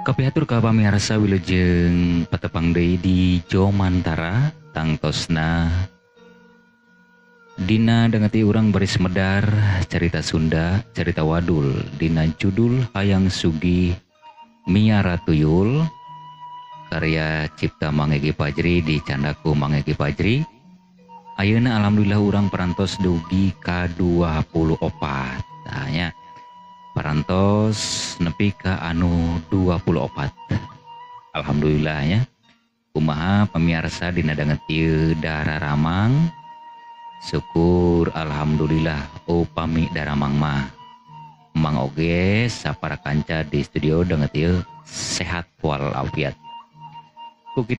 Kapihatur ka pamirsa wilujeng patepang deui di Jomantara tangtosna dina dengeti urang baris medar cerita Sunda cerita Wadul dina judul Hayang Sugih Miara Tuyul karya cipta Mangegi Fajri di candaku Mangegi Fajri. Ayeuna alhamdulillah urang parantos dugi ka 24 tanya parantos nepi ka anu 24 alhamdulillahnya. Kumaha pemirsa dina dangeuti dararamang syukur alhamdulillah upami daramang mah mang oge sapara kanca di studio dangeuti sehat walafiat.